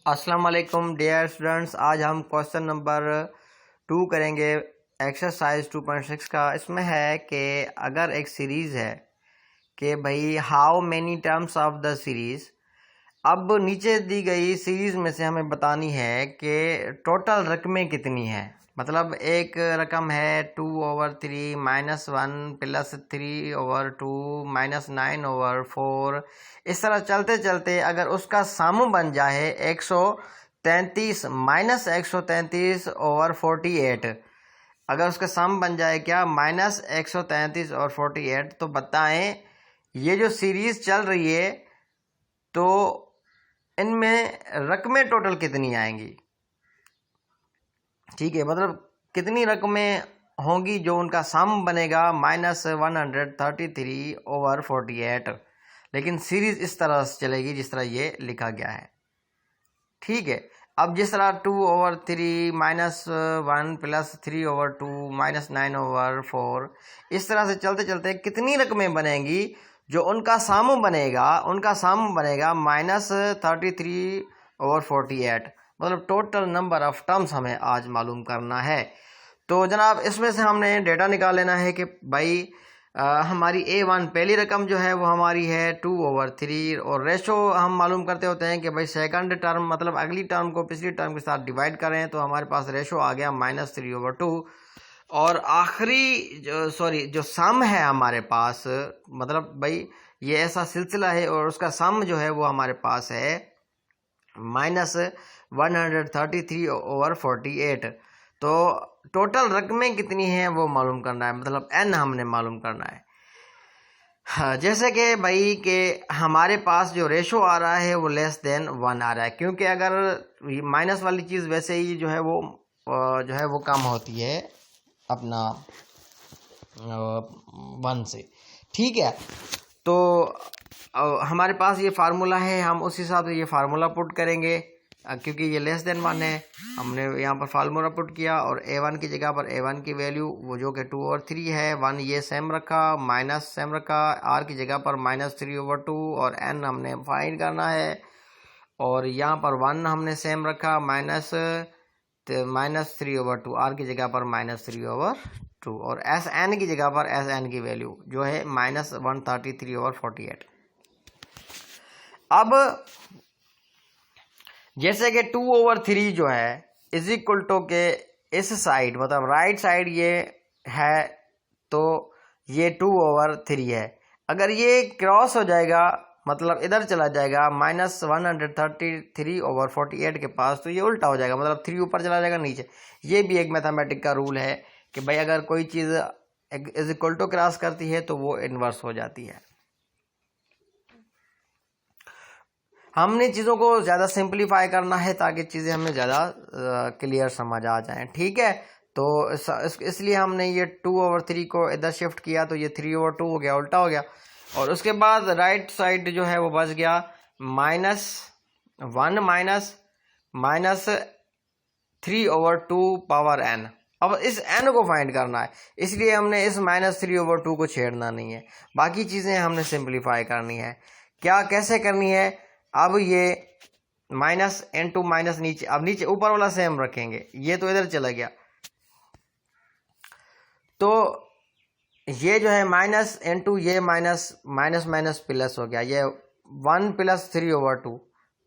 अस्सलाम वालेकुम dear students. आज हम क्वेश्चन नंबर 2 करेंगे एक्सरसाइज 2.6 का। इसमें है कि अगर एक सीरीज़ है कि भाई how many terms of the series, अब नीचे दी गई सीरीज़ में से हमें बतानी है कि टोटल रकमें कितनी हैं। मतलब एक रकम है 2/3 -1 +3/2 -9/4। इस तरह चलते चलते अगर उसका सम बन जाए 133 -133/48, अगर उसका सम बन जाए क्या -133/48, तो बताएं ये जो सीरीज़ चल रही है तो इनमें रकमें टोटल कितनी आएंगी। ठीक है, मतलब कितनी रकमें होंगी जो उनका सम बनेगा -133/48, लेकिन सीरीज इस तरह से चलेगी जिस तरह ये लिखा गया है। ठीक है, अब जिस तरह 2/3 -1 +3/2 -9/4, इस तरह से चलते चलते कितनी रकमें बनेंगी जो उनका सम बनेगा -33/48। मतलब टोटल नंबर ऑफ टर्म्स हमें आज मालूम करना है। तो जनाब इसमें से हमने डेटा निकाल लेना है कि भाई हमारी A1 पहली रकम जो है वो हमारी है 2/3, और रेशो हम मालूम करते होते हैं कि भाई सेकंड टर्म मतलब अगली टर्म को पिछली टर्म के साथ डिवाइड करें तो हमारे पास रेशो आ गया -3/2। और आखिरी जो सम है हमारे पास, मतलब भाई ये ऐसा सिलसिला है और उसका सम जो है वो हमारे पास है -133/48। तो टोटल रकमें कितनी हैं वो मालूम करना है, मतलब n हमने मालूम करना है। हाँ, जैसे कि भाई कि हमारे पास जो रेशो आ रहा है वो <1 आ रहा है, क्योंकि अगर माइनस वाली चीज़ वैसे ही जो है वो कम होती है अपना 1 से। ठीक है, तो हमारे पास ये फार्मूला है, हम उस हिसाब से ये फार्मूला पुट करेंगे। क्योंकि ये <1 है, हमने यहाँ पर फार्मूला पुट किया और A1 की जगह पर A1 की वैल्यू वो जो कि 2/3 है, 1 ये सेम रखा, माइनस सेम रखा, R की जगह पर -3/2 और N हमने फाइंड करना है। और यहाँ पर 1 हमने सेम रखा, -3/2, R की जगह पर -3/2, और SN की जगह पर SN की वैल्यू जो है -133/48। अब जैसे कि 2/3 जो है इज इक्वल टू के इस साइड मतलब राइट साइड ये है, तो ये 2/3 है। अगर ये क्रॉस हो जाएगा मतलब इधर चला जाएगा -133/48 के पास, तो ये उल्टा हो जाएगा, मतलब 3 ऊपर चला जाएगा नीचे। ये भी एक मैथमेटिक का रूल है कि भाई अगर कोई चीज़ इज इक्वल टू क्रॉस करती है तो वो इन्वर्स हो जाती है। हमने चीज़ों को ज़्यादा सिंपलीफाई करना है ताकि चीज़ें हमें ज़्यादा क्लियर समझ आ जाएं। ठीक है, तो इसलिए हमने ये 2/3 को इधर शिफ्ट किया तो ये 3/2 हो गया, उल्टा हो गया। और उसके बाद राइट साइड जो है वो बच गया -1 -3/2 पावर n। अब इस n को फाइंड करना है, इसलिए हमने इस -3/2 को छेड़ना नहीं है, बाकी चीज़ें हमने सिंपलीफाई करनी है। क्या कैसे करनी है, अब ये माइनस n2 माइनस नीचे, अब नीचे ऊपर वाला सेम रखेंगे, ये तो इधर चला गया, तो ये जो है -n2 ये माइनस प्लस हो गया, ये 1 + 3/2।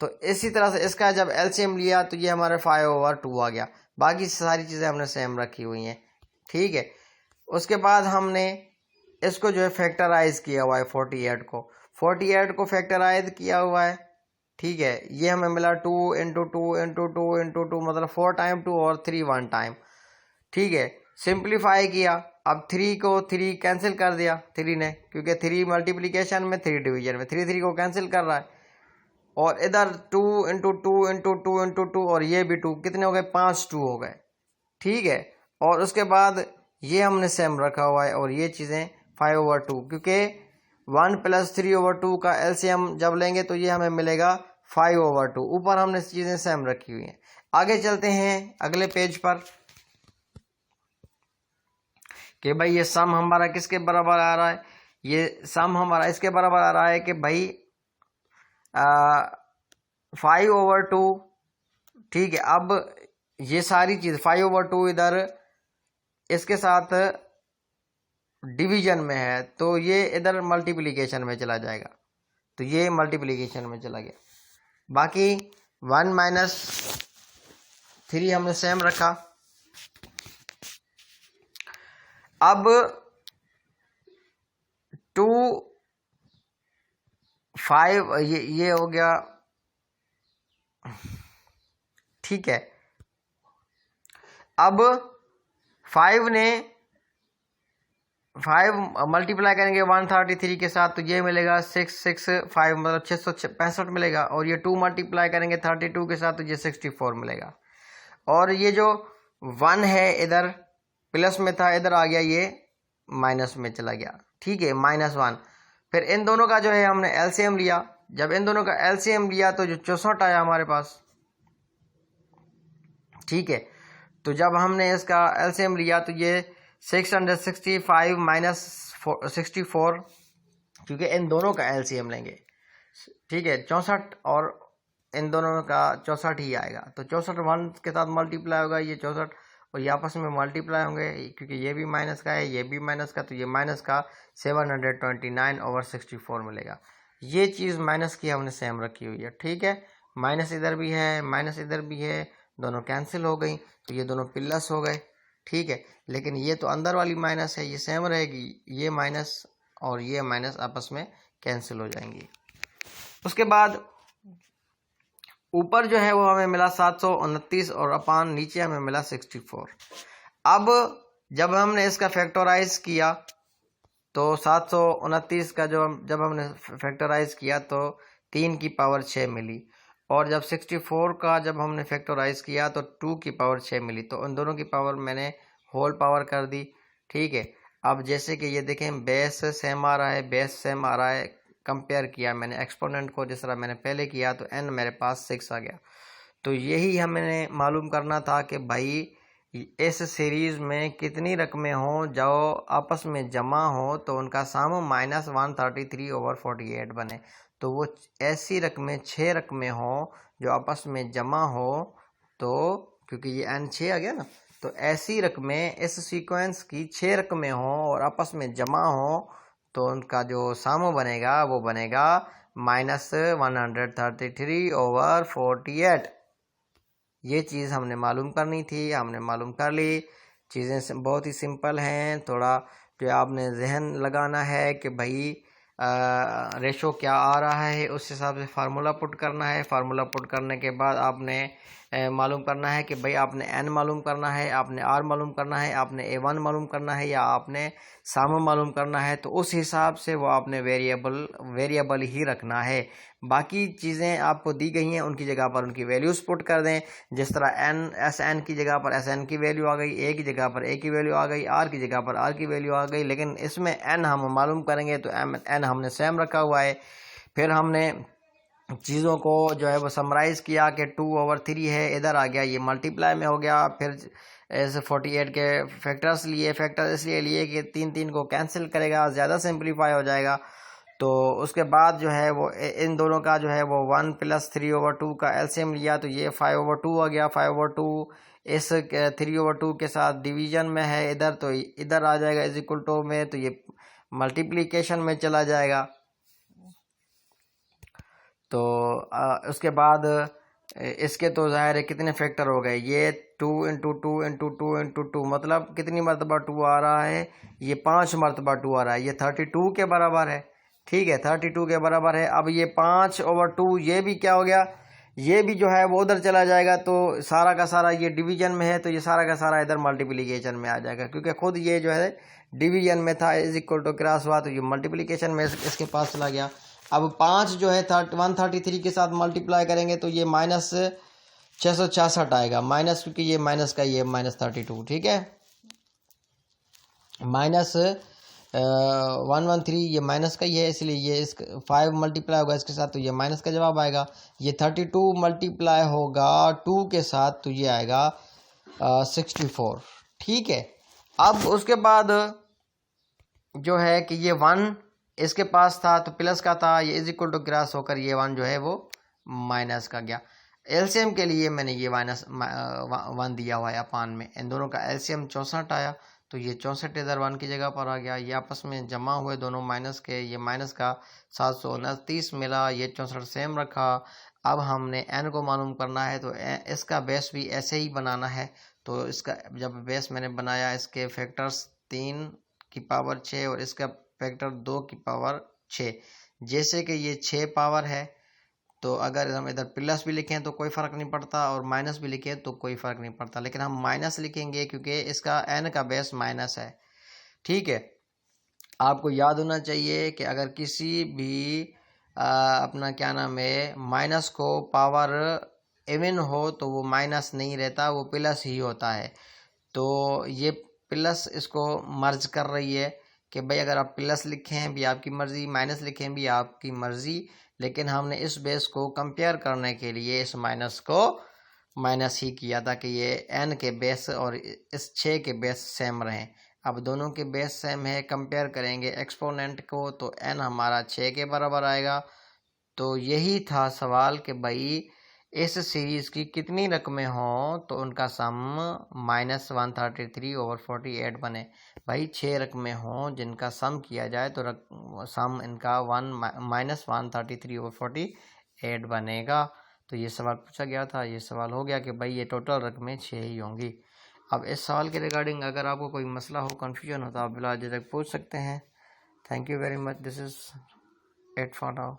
तो इसी तरह से इसका जब एलसीएम लिया तो ये हमारा 5/2 आ गया। बाकी सारी चीज़ें हमने सेम रखी हुई हैं। ठीक है, उसके बाद हमने इसको जो है फैक्टराइज किया हुआ है, 48 को फैक्टराइज किया हुआ है। ठीक है, ये हमें मिला 2 × 2 × 2 × 2 मतलब 4 टाइम 2 और 3 1 टाइम। ठीक है, सिंप्लीफाई किया, अब 3 को 3 कैंसिल कर दिया 3 ने, क्योंकि 3 मल्टीप्लिकेशन में 3 डिवीजन में, 3 को कैंसिल कर रहा है। और इधर 2 × 2 × 2 × 2 और ये भी 2, कितने हो गए, 5 2 हो गए। ठीक है, और उसके बाद ये हमने सेम रखा हुआ है और ये चीज़ें 5/2, क्योंकि 1 + 3/2 का एलसीएम जब लेंगे तो ये हमें मिलेगा 5/2। ऊपर हमने चीज़ें सेम रखी हुई हैं। आगे चलते हैं अगले पेज पर कि भाई ये सम हमारा किसके बराबर आ रहा है। ये सम हमारा इसके बराबर आ रहा है कि भाई 5/2 ठीक है। अब ये सारी चीज़ 5/2 इधर इसके साथ डिवीजन में है, तो ये इधर मल्टीप्लिकेशन में चला जाएगा, तो ये मल्टीप्लिकेशन में चला गया। बाकी 1 - 3 हमने सेम रखा। अब 2 5 ये हो गया, ठीक है। अब 5 मल्टीप्लाई करेंगे 133 के साथ, तो ये मिलेगा 665 मतलब 665 मिलेगा। और ये 2 मल्टीप्लाई करेंगे 32 के साथ, तो ये 64 मिलेगा। और ये जो 1 है इधर प्लस में था, इधर आ गया ये माइनस में चला गया, ठीक है, -1। फिर इन दोनों का जो है हमने एलसीएम लिया। जब इन दोनों का एलसीएम लिया तो जो 64 आया हमारे पास, ठीक है। तो जब हमने इसका एलसीएम लिया तो ये 665 - 64, क्योंकि इन दोनों का एलसीएम लेंगे, ठीक है, 64 और इन दोनों का 64 ही आएगा। तो 64 1 के साथ मल्टीप्लाई होगा, ये 64 और ये आपस में मल्टीप्लाई होंगे, क्योंकि ये भी माइनस का है, ये भी माइनस का, तो ये माइनस का 729/64 मिलेगा। ये चीज़ माइनस की हमने सेम रखी हुई है, ठीक है। माइनस इधर भी है, माइनस इधर भी है, दोनों कैंसिल हो गई, तो ये दोनों प्लस हो गए, ठीक है। लेकिन ये तो अंदर वाली माइनस है, ये सेम रहेगी, ये माइनस और ये माइनस आपस में कैंसिल हो जाएंगी। उसके बाद ऊपर जो है वो हमें मिला 729 और अपान नीचे हमें मिला 64। अब जब हमने इसका फैक्टराइज किया तो 729 का जब हमने फैक्टराइज किया तो 3 की पावर 6 मिली, और जब 64 का जब हमने फैक्टराइज किया तो 2 की पावर 6 मिली। तो उन दोनों की पावर मैंने होल पावर कर दी, ठीक है। अब जैसे कि ये देखें बेस सेम आ रहा है, बेस सेम आ रहा है, कंपेयर किया मैंने एक्सपोनेंट को जिस तरह मैंने पहले किया, तो n मेरे पास 6 आ गया। तो यही हमें मालूम करना था कि भाई इस सीरीज़ में कितनी रकमें हों जो आपस में जमा हो तो उनका सम -133/48 बने। तो वो ऐसी रकमें 6 रकमें हों जो आपस में जमा हो, तो क्योंकि ये n 6 आ गया ना, तो ऐसी रकमें इस सीक्वेंस की 6 रकमें हों और आपस में जमा हो, तो उनका जो सम बनेगा वो बनेगा -133/48। ये चीज़ हमने मालूम करनी थी, हमने मालूम कर ली। चीज़ें बहुत ही सिंपल हैं, थोड़ा जो आपने जहन लगाना है कि भाई रेशो क्या आ रहा है, उस हिसाब से फार्मूला पुट करना है। फार्मूला पुट करने के बाद आपने मालूम करना है कि भाई आपने n मालूम करना है, आपने r मालूम करना है, आपने a1 मालूम करना है, या आपने सम मालूम करना है। तो उस हिसाब से वो आपने वेरिएबल ही रखना है। बाकी चीज़ें आपको दी गई हैं, उनकी जगह पर उनकी वैल्यूज़ पुट कर दें। जिस तरह SN की जगह पर SN की वैल्यू आ गई, A की जगह पर A की वैल्यू आ गई, R की जगह पर R की वैल्यू आ गई। लेकिन इसमें N हम मालूम करेंगे तो N हमने सेम रखा हुआ है। फिर हमने चीज़ों को जो है वो समराइज़ किया कि 2/3 है, इधर आ गया, ये मल्टीप्लाई में हो गया। फिर ऐसे 48 के फैक्टर्स लिए, फैक्टर इसलिए लिए कि 3 को कैंसिल करेगा, ज़्यादा सिंप्लीफाई हो जाएगा। तो उसके बाद जो है वो इन दोनों का जो है वो 1 + 3/2 का एलसीएम लिया, तो ये 5/2 आ गया। 5/2 इस 3/2 के साथ डिवीजन में है इधर, तो इधर आ जाएगा इज इक्वल टू में, तो ये मल्टीप्लिकेशन में चला जाएगा। तो उसके बाद इसके तो ज़ाहिर है कितने फैक्टर हो गए, ये 2 × 2 × 2 × 2 मतलब कितनी मरतबा 2 आ रहा है, ये 5 मरतबा 2 आ रहा है, ये 32 के बराबर है, ठीक है, 32 के बराबर है। अब ये 5/2 ये भी क्या हो गया, ये भी जो है वो उधर चला जाएगा। तो सारा का सारा ये डिवीजन में है, तो ये सारा का सारा इधर मल्टीप्लिकेशन में आ जाएगा, क्योंकि खुद ये जो है डिवीजन में था, इज इक्वल टू क्रॉस हुआ, तो ये मल्टीप्लिकेशन में इसके पास चला गया। अब 5 जो है 133 के साथ मल्टीप्लाई करेंगे तो ये -666 आएगा, माइनस, क्योंकि ये माइनस का, ये -32, ठीक है, -113 ये माइनस का ही है, इसलिए ये इस 5 मल्टीप्लाई होगा इसके साथ, तो ये माइनस का जवाब आएगा। ये 32 मल्टीप्लाई होगा 2 के साथ, तो ये आएगा 64, ठीक है। अब उसके बाद जो है कि ये 1 इसके पास था तो प्लस का था, ये इज इक्वल टू क्रॉस होकर ये 1 जो है वो माइनस का गया। एलसीएम के लिए मैंने ये -1 दिया हुआ है अपान में, इन दोनों का एलसीएम 64 आया, तो ये 64 इधर 1 की जगह पर आ गया। ये आपस में जमा हुए दोनों माइनस के, ये माइनस का 729 मिला, ये 64 सेम रखा। अब हमने n को मालूम करना है, तो इसका बेस भी ऐसे ही बनाना है। तो इसका जब बेस मैंने बनाया, इसके फैक्टर्स 3 की पावर 6 और इसका फैक्टर 2 की पावर 6। जैसे कि ये 6 पावर है, तो अगर हम इधर प्लस भी लिखें तो कोई फ़र्क नहीं पड़ता, और माइनस भी लिखें तो कोई फ़र्क नहीं पड़ता, लेकिन हम माइनस लिखेंगे क्योंकि इसका n का बेस माइनस है। ठीक है, आपको याद होना चाहिए कि अगर किसी भी अपना क्या नाम है माइनस को पावर इवन हो तो वो माइनस नहीं रहता, वो प्लस ही होता है। तो ये प्लस इसको मर्ज कर रही है कि भाई अगर आप प्लस लिखें भी आपकी मर्ज़ी, माइनस लिखें भी आपकी मर्ज़ी, लेकिन हमने इस बेस को कंपेयर करने के लिए इस माइनस को माइनस ही किया था कि ये n के बेस और इस 6 के बेस सेम रहें। अब दोनों के बेस सेम है, कंपेयर करेंगे एक्सपोनेंट को, तो n हमारा 6 के बराबर आएगा। तो यही था सवाल कि भाई इस सीरीज़ की कितनी रकमें हों तो उनका सम -133/48 बने। भाई 6 रकमें हों जिनका सम किया जाए तो सम इनका -133/48 बनेगा। तो ये सवाल पूछा गया था, ये सवाल हो गया कि भाई ये टोटल रकमें 6 ही होंगी। अब इस सवाल के रिगार्डिंग अगर आपको कोई मसला हो, कन्फ्यूजन हो, तो आप बिला झिझक पूछ सकते हैं। Thank you very much, this is it for now.